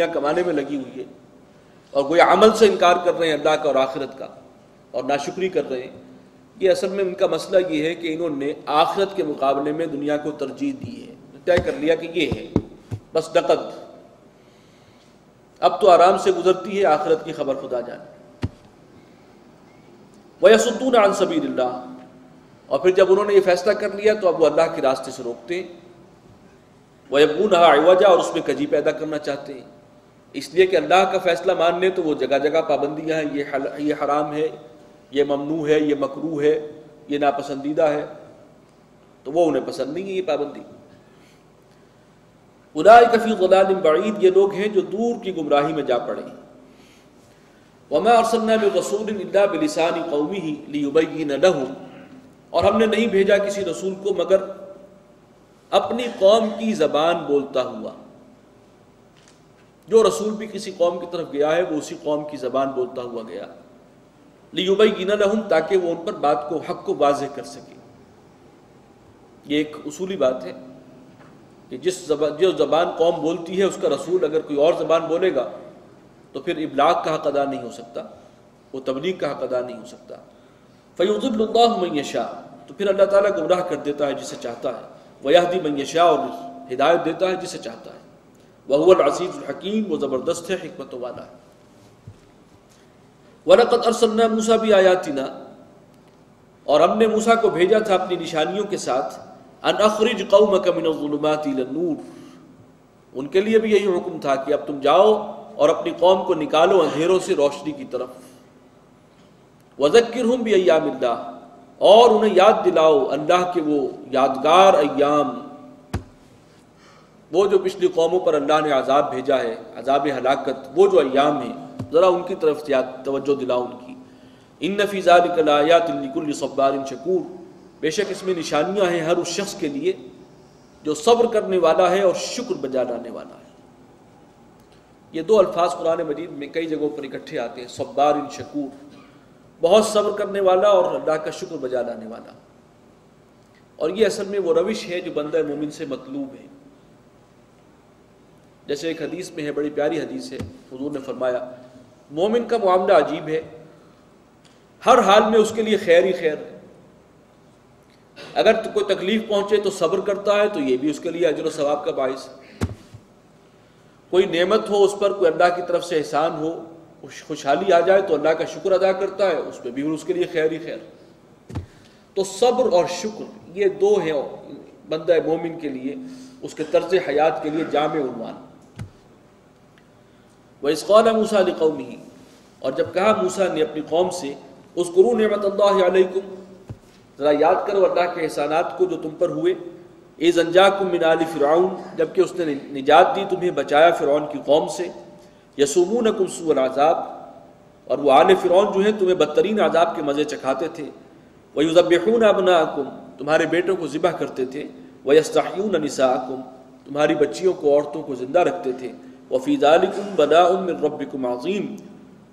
کمانے میں لگی ہوئی ہے اور گویا عمل سے انکار کر رہے ہیں اللہ کا اور آخرت کا اور ناشکری کر رہے ہیں، یہ اصل میں ان کا مسئلہ یہ ہے کہ انہوں نے آخرت کے مقابلے میں دنیا کو ترجیح دی ہے، طے کر لیا کہ یہ ہے بس نقد، اب تو آرام سے گزرتی ہے، آخرت کی خبر خدا جانے۔ وَيَصُدُّونَ عَن سَبِيلِ اللَّهِ، اور پھر جب انہوں نے یہ فیصلہ کر لیا تو اب وہ اللہ کے راستے سے روکتے ہیں، وَيَبْغُونَهَا عِوَجًا، اور اس میں کجی پیدا کرنا چاہتے ہیں، اس لیے کہ اللہ کا فیصلہ مان لیں تو وہ جگہ جگہ پابندیاں ہیں، یہ حرام ہے، یہ ممنوع ہے، یہ مکروہ ہے، یہ ناپسندیدہ ہے، تو وہ انہیں پسند نہیں ہے یہ پابندی۔ اولئک فی ضلال بعید، یہ لوگ ہیں جو دور کی گمراہی میں جا پڑے ہیں۔ وما ارسلنا من رسول الا بلسان قومه ليبين لهم، اور ہم نے نہیں بھیجا کسی رسول کو مگر اپنی قوم کی زبان بولتا ہوا، جو رسول بھی کسی قوم کی طرف گیا ہے وہ اسی قوم کی زبان بولتا ہوا گیا، لِيُبَيِّنَ لَهُمْ، تاکہ وہ ان پر بات کو، حق کو واضح کر سکے۔ یہ ایک اصولی بات ہے کہ جو زبان قوم بولتی ہے اس کا رسول اگر کوئی اور زبان بولے گا تو پھر ابلاغ کا حق ادا نہیں ہو سکتا، وہ تبلیغ کا حق ادا نہیں ہو سکتا۔ فَيُضِلُّ اللَّهُ مَن يَشَاءُ، تو پھر اللہ تعالیٰ گمراہ کر دیتا ہے جسے چاہتا ہے، وَيَهْدِي مَن يَشَاءُ، اور ہدایت دیتا ہے جسے چاہتا ہے، وَهُوَ الْعَزِيزُ الْحَكِيمُ، وہ زبردست ہے، حکمت والا ہے۔ وَلَقَدْ أَرْسَلْنَا مُوسَىٰ بِآيَاتِنَا، اور ہم نے موسیٰ کو بھیجا تھا اپنی نشانیوں کے ساتھ، أَنْ أَخْرِجْ قَوْمَكَ مِنَ الظُّلُمَاتِ إِلَى النُّورِ، ان کے لیے بھی یہی حکم تھا کہ اب تم جاؤ اور اپنی قوم کو نکالو اندھیروں سے روشنی کی طرف۔ وَذَكِّرْهُمْ بِأَيَّامِ اللَّهِ، اور انہیں یاد دلاؤ اللہ کے وہ یادگار ایام، وہ جو پچھلی قوموں پر اللہ نے عذاب بھیجا ہے، عذاب ہلاکت، وہ جو ایام ہیں ذرا ان کی طرف توجہ دلاؤ ان کی۔ إِنَّ فِي ذَلِكَ لَآيَاتٍ لِكُلِّ صَبَّارٍ شَكُورٍ، بے شک اس میں نشانیاں ہیں ہر اس شخص کے لیے جو صبر کرنے والا ہے اور شکر بجا لانے والا ہے۔ یہ دو الفاظ قرآن مجید میں کئی جگہوں پر اکٹھے آتے ہیں، صبار شکور، بہت صبر کرنے والا اور اللہ کا شکر بجا لانے والا، اور یہ اصل میں وہ روش ہے جو بندہ مومن سے مطلوب ہے۔ جیسے ایک حدیث میں ہے، بڑی پیاری حدیث ہے، حضور نے فرمایا مومن کا معاملہ عجیب ہے، ہر حال میں اس کے لیے خیر ہی خیر ہے، اگر کوئی تکلیف پہنچے تو صبر کرتا ہے تو یہ بھی اس کے لیے اجر و ثواب کا باعث ہے، کوئی نعمت ہو اس پر، کوئی اللہ کی طرف سے احسان ہو، خوشحالی آ جائے تو اللہ کا شکر ادا کرتا ہے، اس میں بھی اس کے لیے خیر ہی خیر۔ تو صبر اور شکر یہ دو ہیں بندہ مومن کے لیے، اس کے طرز حیات کے لیے جامع عنوان۔ وَإِذْ قَالَ مُوسَىٰ لِقَوْمِهِ، اور جب کہا موسیٰ نے اپنی قوم سے، اذکروا نعمت اللہ علیکم، ذرا یاد کرو اللہ کے احسانات کو جو تم پر ہوئے، اذ انجاکم من آل فرعون، جبکہ اس نے نجات دی تمہیں، بچایا فرعون کی قوم سے، یسومونکم سوء العذاب، اور وہ آل فرعون جو ہیں تمہیں بدترین عذاب کے مزے چکھاتے تھے، ویذبحون ابناءکم، تمہارے بیٹوں کو ذبح کرتے تھے، ویستحیون نساءکم، تمہاری بچیوں کو، عورتوں کو زندہ رکھتے تھے، وفی ذلکم بلاء من ربکم عظیم،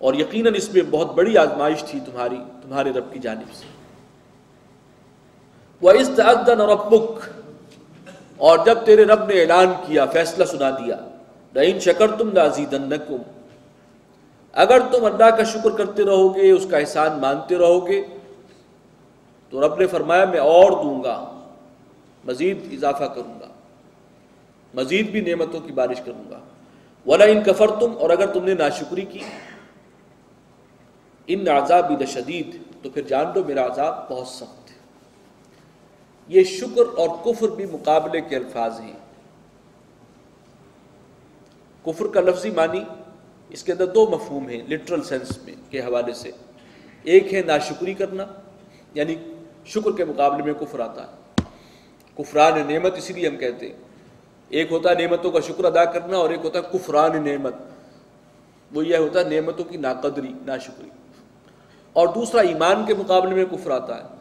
اور یقیناً اس میں بہت بڑی آزمائش تھی تمہارے رب کی جانب سے۔ وَإِذْ تَأَذَّنَ رَبُّكَ، اور جب تیرے رب نے اعلان کیا، فیصلہ سنا دیا، لَئِن شَكَرْتُمْ لَأَزِيدَنَّكُمْ، اگر تم اللہ کا شکر کرتے رہو گے، اس کا احسان مانتے رہو گے، تو رب نے فرمایا میں اور دوں گا، مزید اضافہ کروں گا، مزید بھی نعمتوں کی بارش کروں گا۔ وَلَئِن كَفَرْتُمْ، اور اگر تم نے ناشکری کی، ان عذابی لشدید، تو پھر جان لو میرا عذاب بہت سخت ہے۔ یہ شکر اور کفر بھی مقابلے کے الفاظ ہیں۔ کفر کا لفظی معنی، اس کے اندر دو مفہوم ہیں لٹرل سینس میں کے حوالے سے، ایک ہے ناشکری کرنا، یعنی شکر کے مقابلے میں کفر آتا ہے، کفران نعمت اسی لیے ہم کہتے ہیں، ایک ہوتا ہے نعمتوں کا شکر ادا کرنا اور ایک ہوتا ہے کفران نعمت، وہ یہ ہوتا ہے نعمتوں کی ناقدری، ناشکری۔ اور دوسرا ایمان کے مقابلے میں کفر آتا ہے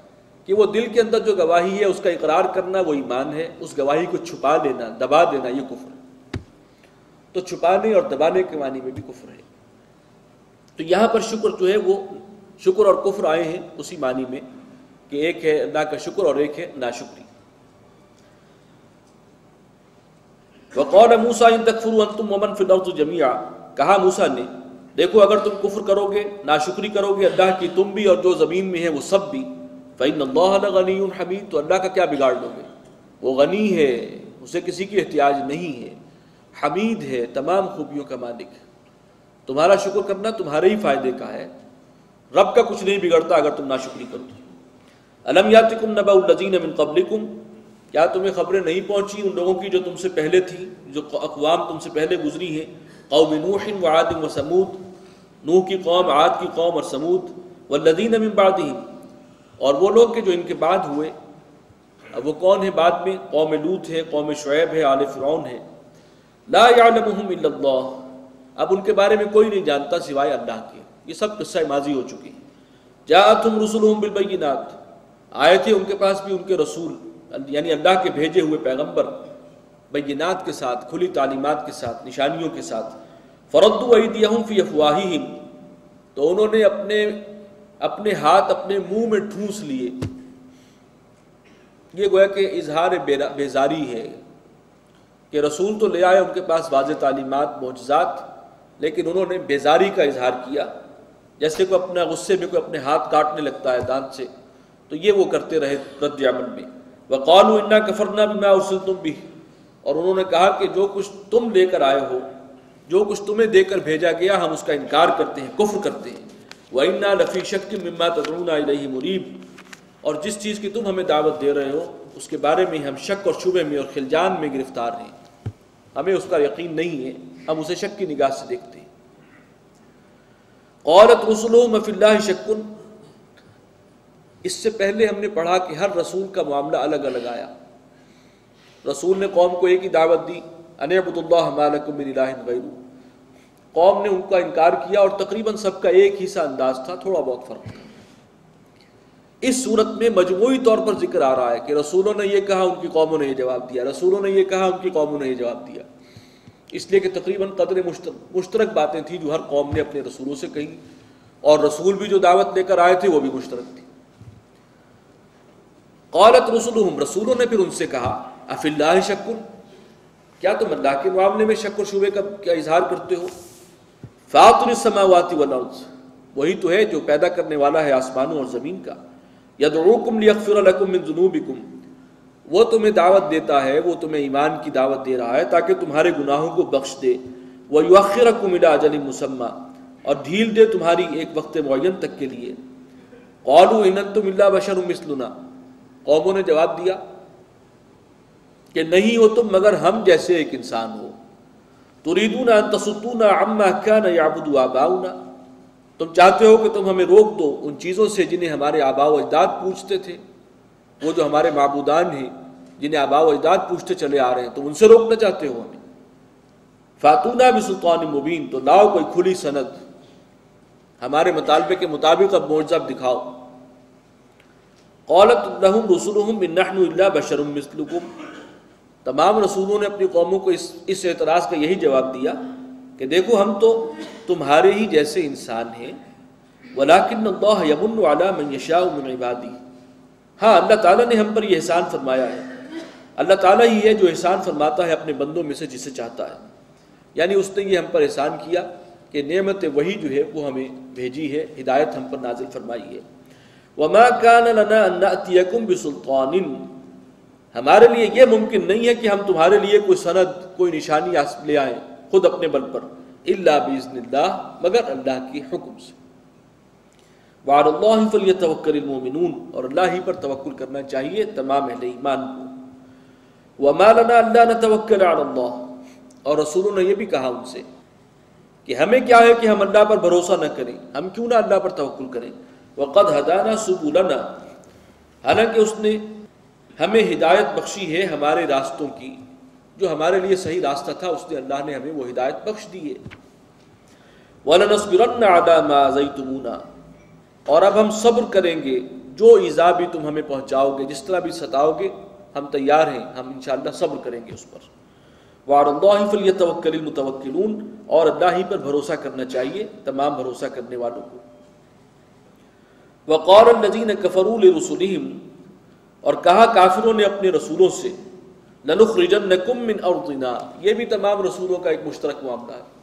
کہ وہ دل کے اندر جو گواہی ہے اس کا اقرار کرنا وہ ایمان ہے، اس گواہی کو چھپا لینا، دبا دینا یہ کفر ہے۔ تو چھپانے اور دبانے کے معنی میں بھی کفر ہے۔ تو یہاں پر شکر جو ہے وہ شکر اور کفر آئے ہیں اسی معنی میں کہ ایک ہے اللہ کا شکر اور ایک ہے ناشکری۔ وقال موسیٰ ان تکفروا انتم ومن فی الارض جميعا، کہا موسیٰ نے دیکھو اگر تم کفر کرو گے، ناشکری کرو گے اللہ کی، تم بھی اور جو زمین میں ہے وہ سب بھی، فإن اللہ لغنی حمید، تو اللہ کا کیا بگاڑ لو گے، وہ غنی ہے، اسے کسی کی احتیاج نہیں ہے، حمید ہے، تمام خوبیوں کا مالک ہے، تمہارا شکر کرنا تمہارے ہی فائدے کا ہے، رب کا کچھ نہیں بگڑتا اگر تم ناشکری کرو تو۔ الم یاتکم نبأ الذین من قبلکم، کیا تمہیں خبریں نہیں پہنچی ان لوگوں کی جو تم سے پہلے تھی، جو اقوام تم سے پہلے گزری ہیں، قوم نوح وعاد وثمود، نوح کی قوم، عاد کی قوم اور سمود، والذین من بعدہم، اور وہ لوگ کہ جو ان کے بعد ہوئے، اب وہ کون ہیں بعد میں، قوم لوط ہے، قوم شعیب ہے، آل فرعون ہے، لا یعلمہم الا اللہ، اب ان کے بارے میں کوئی نہیں جانتا سوائے اللہ کے، یہ سب قصہ ماضی ہو چکی ہیں۔ جاءتہم رسلہم بالبینات، آئے تھے ان کے پاس بھی ان کے رسول، یعنی اللہ کے بھیجے ہوئے پیغمبر، بینات کے ساتھ، کھلی تعلیمات کے ساتھ، نشانیوں کے ساتھ، فردوا ایدیہم فی افواہہم، تو انہوں نے اپنے ہاتھ اپنے منہ میں ٹھونس لیے، یہ گویا کہ اظہار بیزاری ہے کہ رسول تو لے آئے ان کے پاس واضح تعلیمات، معجزات، لیکن انہوں نے بیزاری کا اظہار کیا، جیسے کوئی اپنا غصے میں کوئی اپنے ہاتھ کاٹنے لگتا ہے دانت سے، تو یہ وہ کرتے رہے رد عمل میں۔ وقالوا انا کفرنا بما ارسلتم به، اور انہوں نے کہا کہ جو کچھ تم لے کر آئے ہو، جو کچھ تمہیں دے کر بھیجا گیا، ہم اس کا انکار کرتے ہیں، کفر کرتے ہیں۔ وَإِنَّا لَفِي شَكٍّ مِّمَّا تَدْعُونَا إِلَيْهِ مُرِيبٍ، اور جس چیز کی تم ہمیں دعوت دے رہے ہو اس کے بارے میں ہم شک اور شبہ میں اور خلجان میں گرفتار ہیں، ہمیں اس کا یقین نہیں ہے، ہم اسے شک کی نگاہ سے دیکھتے ہیں۔ قالت رسلهم فی اللہ شک، اس سے پہلے ہم نے پڑھا کہ ہر رسول کا معاملہ الگ الگ آیا۔ رسول نے قوم کو ایک ہی دعوت دی، ان اعبدوا اللہ ما لکم من الہ غیرہ، قوم نے ان کا انکار کیا اور تقریباً سب کا ایک ہی سا انداز تھا، تھوڑا بہت فرق تھا۔ اس صورت میں مجموعی طور پر ذکر آ رہا ہے کہ رسولوں نے یہ کہا، ان کی قوموں نے یہ جواب دیا، رسولوں نے یہ کہا، ان کی قوموں نے یہ جواب دیا، اس لیے کہ تقریباً قدر مشترک باتیں تھیں جو ہر قوم نے اپنے رسولوں سے کہی، اور رسول بھی جو دعوت لے کر آئے تھے وہ بھی مشترک تھی۔ قالت رسلہم، رسولوں نے پھر ان سے کہا، افی اللہ شک، کیا تم اللہ کے معاملے میں شک و شبہ کا کیا اظہار کرتے ہو؟ فاطر السماوات والارض، وہی تو ہے جو پیدا کرنے والا ہے آسمانوں اور زمین کا، یدعوکم لیغفر لکم من ذنوبکم، وہ تمہیں دعوت دیتا ہے، وہ تمہیں ایمان کی دعوت دے رہا ہے تاکہ تمہارے گناہوں کو بخش دے، ویؤخرکم الی اجل مسمی، اور ڈھیل دے تمہاری ایک وقت معین تک کے لیے۔ قالوا ان انتم الا بشر مثلنا، قوموں نے جواب دیا کہ نہیں ہو تم مگر ہم جیسے ایک انسان ہو۔ تريدون ان تصدونا عما كان يعبد آباؤنا، تم چاہتے ہو کہ تم ہمیں روک دو ان چیزوں سے جنہیں ہمارے آباء و اجداد پوجتے تھے، وہ جو ہمارے معبودان ہیں جنہیں آباء و اجداد پوجتے چلے آ رہے ہیں، تم ان سے روکنا چاہتے ہو ہمیں۔ فاتونا بسلطان مبین، تو لاؤ کوئی کھلی سند، ہمارے مطالبے کے مطابق اب معجزہ دکھاؤ۔ قالت لهم رسلهم ان نحن الا بشر مثلكم، تمام رسولوں نے اپنی قوموں کو اس اعتراض کا یہی جواب دیا کہ دیکھو ہم تو تمہارے ہی جیسے انسان ہیں، ولکن اللہ یمن علی من یشاء من عبادہ، ہاں اللہ تعالیٰ نے ہم پر یہ احسان فرمایا ہے، اللہ تعالیٰ ہی ہے جو احسان فرماتا ہے اپنے بندوں میں سے جسے چاہتا ہے، یعنی اس نے یہ ہم پر احسان کیا کہ نعمت وحی جو ہے وہ ہمیں بھیجی ہے، ہدایت ہم پر نازل فرمائی ہے۔ وما كان لنا ان نأتيكم بسلطان، ہمارے لیے یہ ممکن نہیں ہے کہ ہم تمہارے لیے کوئی سند، کوئی نشانی لے آئیں خود اپنے بل پر، الا باذن اللہ، مگر اللہ کے حکم سے۔ وعلى الله فليتوكل المؤمنون، اور اللہ ہی پر توکل کرنا چاہیے تمام اہل ایمان کو۔ وما لنا الا نتوکل على الله، اور رسولوں نے یہ بھی کہا ان سے کہ ہمیں کیا ہے کہ ہم اللہ پر بھروسہ نہ کریں، ہم کیوں نہ اللہ پر توکل کریں۔ وقد ہدانا سبلنا، حالانکہ اس نے ہمیں ہدایت بخشی ہے ہمارے راستوں کی، جو ہمارے لیے صحیح راستہ تھا اس نے اللہ نے ہمیں وہ ہدایت بخش دی ہے۔ وَلَنَصْبِرَنَّ عَلَىٰ مَا آذَيْتُمُونَا، اور اب ہم صبر کریں گے جو ایذا بھی تم ہمیں پہنچاؤ گے، جس طرح بھی ستاؤ گے ہم تیار ہیں، ہم انشاءاللہ صبر کریں گے اس پر۔ وعلى الله فليتوكل المتوکلون، اور اللہ ہی پر بھروسہ کرنا چاہیے تمام بھروسہ کرنے والوں کو۔ وقال الذين كفروا لرسلهم، اور کہا کافروں نے اپنے رسولوں سے، لَنُخْرِجَنَّكُم مِّنْ أَرْضِنَا، یہ بھی تمام رسولوں کا ایک مشترک معاملہ ہے